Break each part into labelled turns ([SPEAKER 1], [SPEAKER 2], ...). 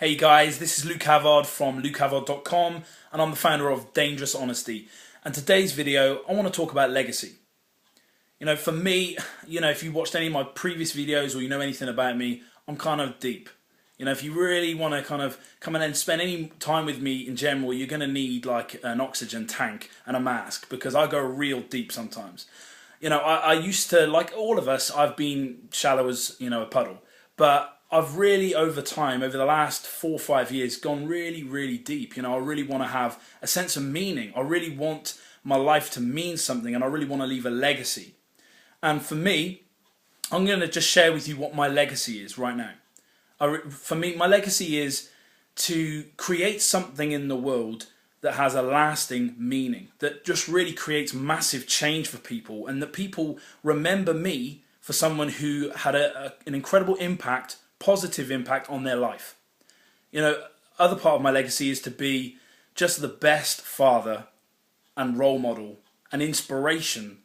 [SPEAKER 1] Hey guys, this is Luke Havard from lukehavard.com and I'm the founder of Dangerous Honesty. And today's video, I want to talk about legacy. For me, if you watched any of my previous videos or you know anything about me, I'm kind of deep. If you really want to kind of come in and spend any time with me in general, you're going to need like an oxygen tank and a mask because I go real deep sometimes. I used to, like all of us, I've been shallow as, a puddle. But I've really, over time, over the last 4 or 5 years, gone really, really deep. I really want to have a sense of meaning. I really want my life to mean something and I really want to leave a legacy. And for me, I'm going to just share with you what my legacy is right now. For me, my legacy is to create something in the world that has a lasting meaning, that just really creates massive change for people, and that people remember me for someone who had an incredible impact, positive impact on their life. Other part of my legacy is to be just the best father and role model and inspiration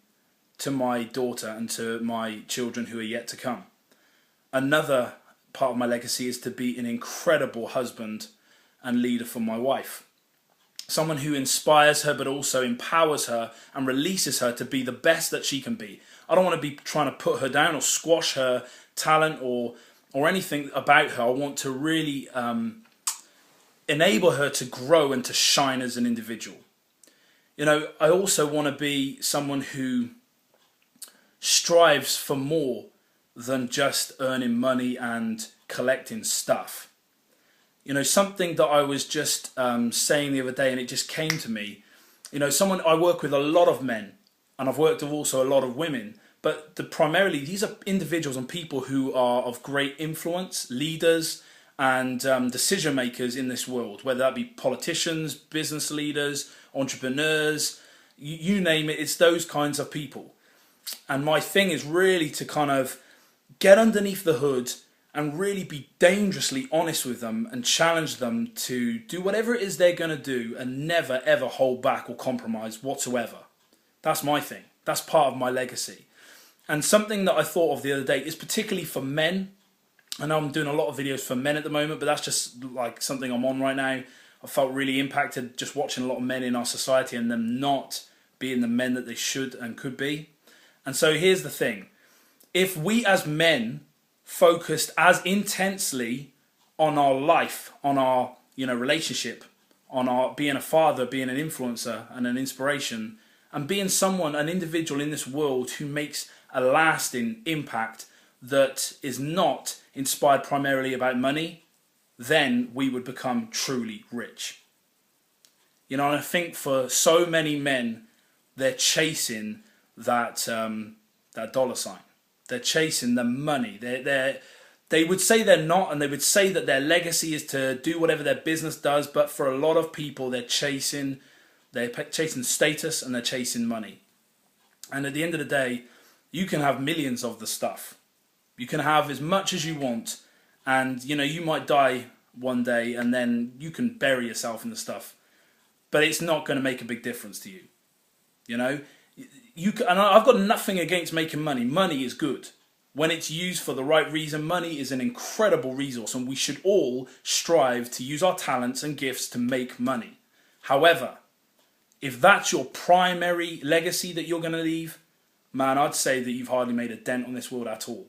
[SPEAKER 1] to my daughter and to my children who are yet to come. Another part of my legacy is to be an incredible husband and leader for my wife. Someone who inspires her but also empowers her and releases her to be the best that she can be. I don't want to be trying to put her down or squash her talent or anything about her. I want to really enable her to grow and to shine as an individual. I also want to be someone who strives for more than just earning money and collecting stuff. Something that I was just saying the other day, and it just came to me. I work with a lot of men, and I've worked with also a lot of women, but primarily these are individuals and people who are of great influence, leaders and decision makers in this world, whether that be politicians, business leaders, entrepreneurs, you name it, it's those kinds of people. And my thing is really to kind of get underneath the hood and really be dangerously honest with them and challenge them to do whatever it is they're going to do and never ever hold back or compromise whatsoever. That's my thing. That's part of my legacy. And something that I thought of the other day is particularly for men. I know I'm doing a lot of videos for men at the moment, but that's just like something I'm on right now. I felt really impacted just watching a lot of men in our society and them not being the men that they should and could be. And so here's the thing. If we as men focused as intensely on our life, on our relationship, on our being a father, being an influencer and an inspiration, and being an individual in this world who makes a lasting impact that is not inspired primarily about money, then we would become truly rich. And I think for so many men, they're chasing that dollar sign. They're chasing the money. They would say they're not, and they would say that their legacy is to do whatever their business does. But for a lot of people, they're chasing status and they're chasing money. And at the end of the day, you can have millions of the stuff. You can have as much as you want, and you might die one day, and then you can bury yourself in the stuff. But it's not going to make a big difference to you. And I've got nothing against making money. Money is good. When it's used for the right reason, money is an incredible resource, and we should all strive to use our talents and gifts to make money. However, if that's your primary legacy that you're going to leave, man, I'd say that you've hardly made a dent on this world at all.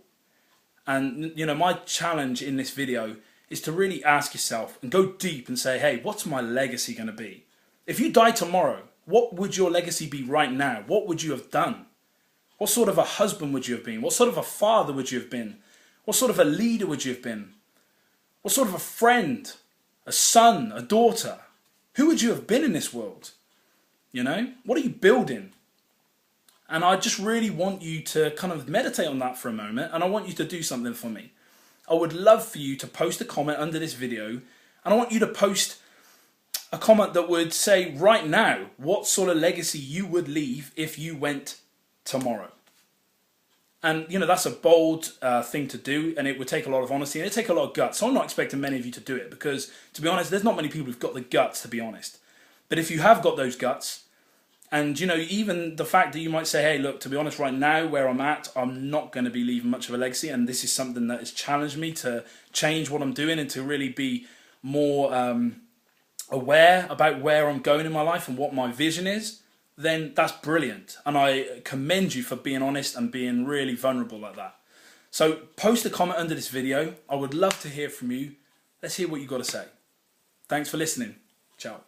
[SPEAKER 1] And, my challenge in this video is to really ask yourself and go deep and say, hey, what's my legacy going to be? If you die tomorrow, what would your legacy be right now? What would you have done? What sort of a husband would you have been? What sort of a father would you have been? What sort of a leader would you have been? What sort of a friend, a son, a daughter? Who would you have been in this world? What are you building? And I just really want you to kind of meditate on that for a moment, and I want you to do something for me. I would love for you to post a comment under this video, and I want you to post a comment that would say right now what sort of legacy you would leave if you went tomorrow. And that's a bold thing to do, and it would take a lot of honesty and it would take a lot of guts. So I'm not expecting many of you to do it because, to be honest, there's not many people who've got the guts, to be honest. But if you have got those guts, and even the fact that you might say, hey, look, to be honest, right now where I'm at, I'm not going to be leaving much of a legacy, and this is something that has challenged me to change what I'm doing and to really be more aware about where I'm going in my life and what my vision is, then that's brilliant. And I commend you for being honest and being really vulnerable like that. So post a comment under this video. I would love to hear from you. Let's hear what you've got to say. Thanks for listening. Ciao.